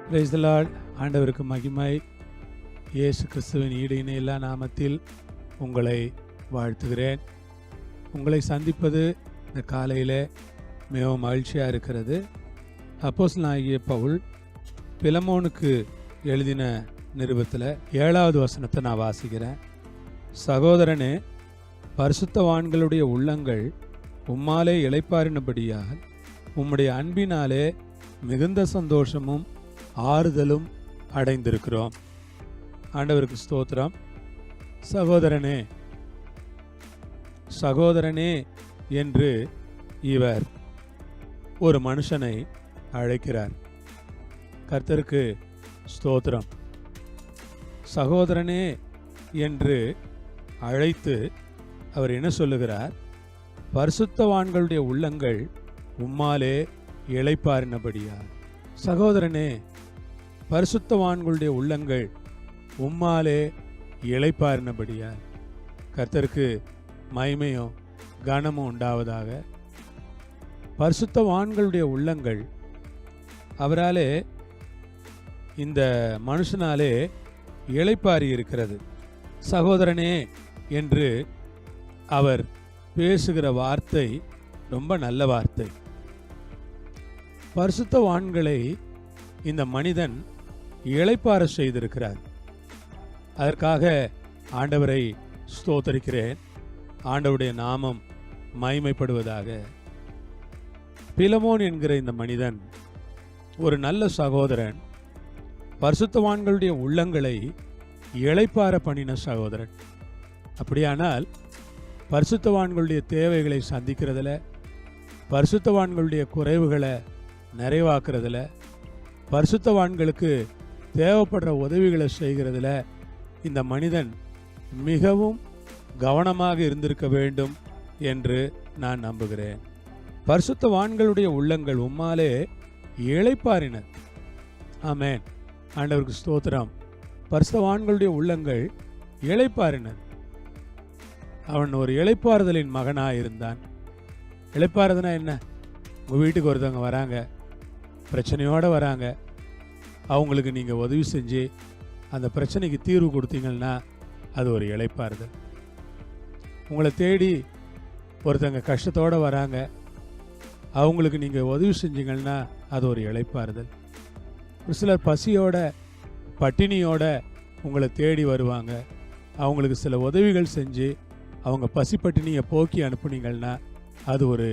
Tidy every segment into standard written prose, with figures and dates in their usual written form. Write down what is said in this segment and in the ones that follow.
Praise the Lord. ஆண்டவருக்கு மகிமை. இயேசு கிறிஸ்துவின் ஈடு இணையில்லா நாமத்தில் உங்களை வாழ்த்துகிறேன். உங்களை சந்திப்பது இந்த காலையில் மிகவும் மகிழ்ச்சியாக இருக்கிறது. அப்போஸ்தலனாகிய பவுல் பிலமோனுக்கு எழுதின நிருபத்தில் 7வது வசனத்தை நான் வாசிக்கிறேன். சகோதரனே, பரிசுத்தவான்களுடைய உள்ளங்கள் உம்மாலே இளைப்பாறினபடியால் உம்முடைய அன்பினாலே மிகுந்த சந்தோஷமும் ஆறுதலும் அடைந்திருக்கிறோம். ஆண்டவருக்கு ஸ்தோத்திரம். சகோதரனே சகோதரனே என்று இவர் ஒரு மனுஷனை அழைக்கிறார். கர்த்தருக்கு ஸ்தோத்திரம். சகோதரனே என்று அழைத்து அவர் என்ன சொல்லுகிறார்? பரிசுத்தவான்களுடைய உள்ளங்கள் உம்மாலே இளைப்பாறினபடியால். சகோதரனே, பரிசுத்தவான்களுடைய உள்ளங்கள் உம்மாலே இளைப்பாறினபடியால். கர்த்தருக்கு மகிமையும் கனமும் உண்டாவதாக. பரிசுத்தவான்களுடைய உள்ளங்கள் அவராலே, இந்த மனுஷனாலே இளைப்பாறி இருக்கிறது. சகோதரனே என்று அவர் பேசுகிற வார்த்தை ரொம்ப நல்ல வார்த்தை. பரிசுத்தவான்களை இந்த மனிதன் இளைப்பாற செய்திருக்கிறார். அதற்காக ஆண்டவரை ஸ்தோத்தரிக்கிறேன். ஆண்டவருடைய நாமம் மகிமைப்படுவதாக. பிலமோன் என்கிற இந்த மனிதன் ஒரு நல்ல சகோதரன். பரிசுத்தவான்களுடைய உள்ளங்களை இளைப்பாற பண்ணின சகோதரன். அப்படியானால் பரிசுத்தவான்களுடைய தேவைகளை சந்திக்கிறதுல, பரிசுத்தவான்களுடைய குறைவுகளை நிறைவாக்குறதுல, பரிசுத்தவான்களுக்கு தேவைப்படுற உதவிகளை செய்கிறதுல இந்த மனிதன் மிகவும் கவனமாக இருந்திருக்க வேண்டும் என்று நான் நம்புகிறேன். பரிசுத்தவான்களுடைய உள்ளங்கள் உம்மாலே இளைப்பாறின. ஆமென். ஆண்டவருக்கு ஸ்தோத்திரம். பரிசுத்தவான்களுடைய உள்ளங்கள் இளைப்பாறின. அவன் ஒரு இளைப்பாறுதலின் மகனாக இருந்தான். இளைப்பாறுதல்னா என்ன? உங்கள் வீட்டுக்கு ஒருத்தவங்க வராங்க, பிரச்சனையோடு வராங்க. அவங்களுக்கு நீங்கள் உதவி செஞ்சு அந்த பிரச்சனைக்கு தீர்வு கொடுத்தீங்கன்னா அது ஒரு இளைப்பாறுதல். உங்களை தேடி ஒருத்தங்க கஷ்டத்தோடு வராங்க, அவங்களுக்கு நீங்கள் உதவி செஞ்சீங்கன்னா அது ஒரு இளைப்பாறுதல். ஒரு சிலர் பசியோட பட்டினியோட உங்களை தேடி வருவாங்க, அவங்களுக்கு சில உதவிகள் செஞ்சு அவங்க பசி பட்டினியை போக்கி அனுப்புனீங்கன்னா அது ஒரு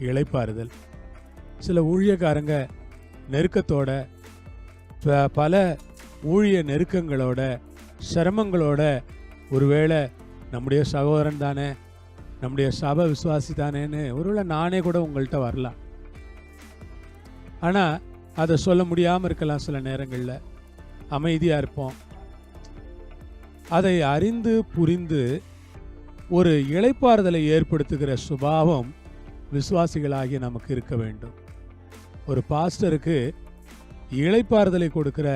இளைப்பாறுதல். சில ஊழியக்காரங்க நெருக்கத்தோட, பல ஊழிய நெருக்கங்களோட, சிரமங்களோட, ஒருவேளை நம்முடைய சகோதரன் தானே, நம்முடைய சபை விசுவாசி தானேன்னு ஒருவேளை நானே கூட உங்கள்கிட்ட வரலாம். ஆனால் அதை சொல்ல முடியாமல் இருக்கலாம். சில நேரங்களில் அமைதியாக இருப்போம். அதை அறிந்து புரிந்து ஒரு இளைப்பாறுதலை ஏற்படுத்துகிற சுபாவம் விசுவாசிகளாகிய நமக்கு இருக்க வேண்டும். ஒரு பாஸ்டருக்கு இளைப்பாறுதலை கொடுக்கிற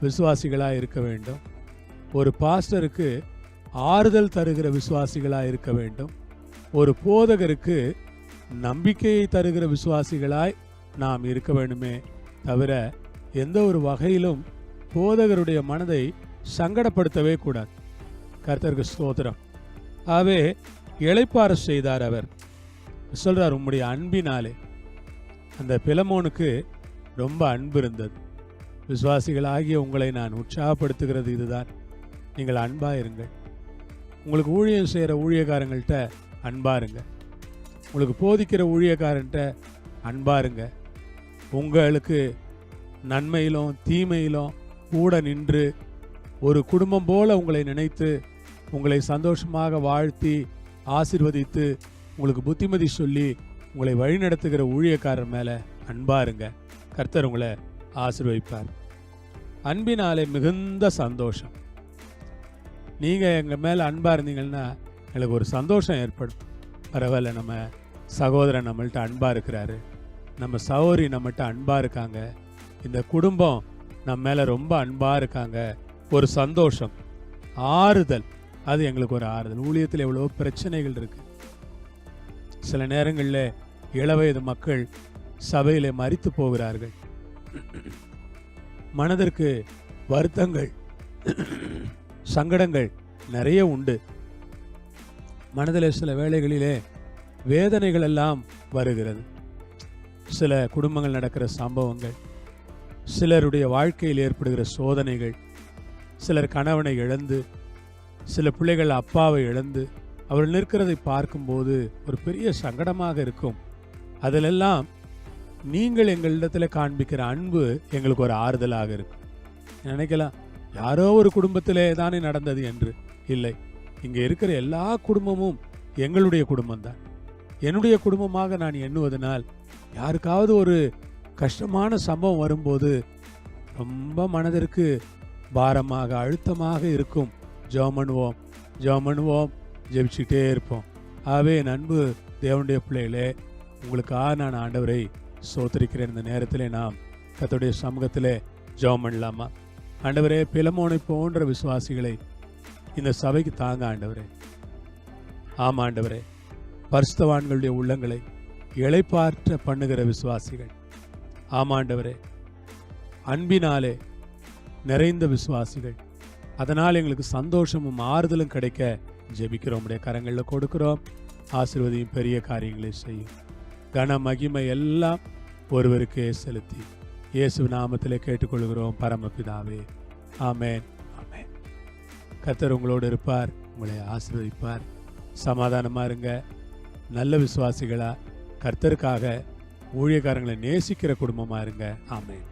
விசுவாசிகளாக இருக்க வேண்டும். ஒரு பாஸ்டருக்கு ஆறுதல் தருகிற விசுவாசிகளாக இருக்க வேண்டும். ஒரு போதகருக்கு நம்பிக்கையை தருகிற விசுவாசிகளாய் நாம் இருக்க வேண்டுமே தவிர எந்த ஒரு வகையிலும் போதகருடைய மனதை சங்கடப்படுத்தவே கூடாது. கர்த்தருக்கு ஸ்தோத்திரம். ஆகவே இளைப்பாற செய்தார். அவர் சொல்றார், உம்முடைய அன்பினாலே. அந்த பிலமோனுக்கு ரொம்ப அன்பு இருந்தது. விசுவாசிகளாகிய உங்களை நான் உற்சாகப்படுத்துகிறது இதுதான், நீங்கள் அன்பாக இருங்கள். உங்களுக்கு ஊழியம் செய்கிற ஊழியக்காரங்கள்ட்ட அன்பாருங்க. உங்களுக்கு போதிக்கிற ஊழியக்காரன்ட்ட அன்பாருங்க. உங்களுக்கு நன்மையிலும் தீமையிலும் கூட நின்று ஒரு குடும்பம் போல உங்களை நினைத்து உங்களை சந்தோஷமாக வாழ்த்தி ஆசீர்வதித்து உங்களுக்கு புத்திமதி சொல்லி உங்களை வழிநடத்துகிற ஊழியக்காரர் மேலே அன்பாருங்க. கர்த்தர் உங்களை ஆசீர்வதிப்பார். அன்பினாலே மிகுந்த சந்தோஷம். நீங்கள் எங்கள் மேலே அன்பாக இருந்தீங்கன்னா எனக்கு ஒரு சந்தோஷம் ஏற்படும். பரவாயில்ல, நம்ம சகோதரன் நம்மள்கிட்ட அன்பாக இருக்கிறாரு, நம்ம சகோதரி நம்மகிட்ட அன்பாக இருக்காங்க, இந்த குடும்பம் நம்ம மேலே ரொம்ப அன்பாக இருக்காங்க. ஒரு சந்தோஷம், ஆறுதல். அது எங்களுக்கு ஒரு ஆறுதல். ஊழியத்தில் எவ்வளோ பிரச்சனைகள் இருக்குது. சில நேரங்களில் இளவயது மக்கள் சபையில் மரித்து போகிறார்கள். மனதிற்கு வருத்தங்கள், சங்கடங்கள் நிறைய உண்டு. மனதில் சில வேளைகளிலே வேதனைகள் எல்லாம் வருகிறது. சில குடும்பங்கள் நடக்கிற சம்பவங்கள், சிலருடைய வாழ்க்கையில் ஏற்படுகிற சோதனைகள், சிலர் கணவனை இழந்து, சில பிள்ளைகள் அப்பாவை இழந்து அவர்கள் நிற்கிறதை பார்க்கும்போது ஒரு பெரிய சங்கடமாக இருக்கும். அதிலெல்லாம் நீங்கள் எங்களிடத்தில் காண்பிக்கிற அன்பு எங்களுக்கு ஒரு ஆறுதலாக இருக்கும். நினைக்கலாம், யாரோ ஒரு குடும்பத்திலே தானே நடந்தது என்று. இல்லை, இங்கே இருக்கிற எல்லா குடும்பமும் எங்களுடைய குடும்பம்தான். என்னுடைய குடும்பமாக நான் எண்ணுவதனால் யாருக்காவது ஒரு கஷ்டமான சம்பவம் வரும்போது ரொம்ப மனதிற்கு பாரமாக, அழுத்தமாக இருக்கும். ஜெபம் பண்ணுவோம், ஜெபிச்சுட்டே இருப்போம். ஆகவே என் அன்பு தேவனுடைய பிள்ளைகளே, உங்களுக்காக நான் ஆண்டவரை ஸ்தோத்திரிக்கிறேன். இந்த நேரத்திலே நாம் கர்த்தருடைய சமூகத்திலே ஜெபம் பண்ணலாமா? ஆண்டவரே, பிலமோனை போன்ற விசுவாசிகளை இந்த சபைக்கு தாங்க ஆண்டவரே. ஆமா ஆண்டவரே, பரிசுத்தவான்களுடைய உள்ளங்களை இளைப்பாற்ற பண்ணுகிற விசுவாசிகள். ஆமா ஆண்டவரே, அன்பினாலே நிறைந்த விசுவாசிகள். அதனால் எங்களுக்கு சந்தோஷமும் ஆறுதலும் கிடைக்க ஜெபிக்கிறோம். உடைய கரங்களில் கொடுக்கிறோம். ஆசீர்வதியும், பெரிய காரியங்களை செய்யும். கன மகிமை எல்லாம் ஒருவருக்கே செலுத்தி இயேசு நாமத்திலே கேட்டுக்கொள்கிறோம் பரமபிதாவே. ஆமென், ஆமென். கர்த்தர் உங்களோடு இருப்பார், உங்களை ஆசீர்வதிப்பார். சமாதானமா இருங்க. நல்ல விசுவாசிகளா, கர்த்தருக்காக ஊழியக்காரங்களை நேசிக்கிற குடும்பமா இருங்க. ஆமென்.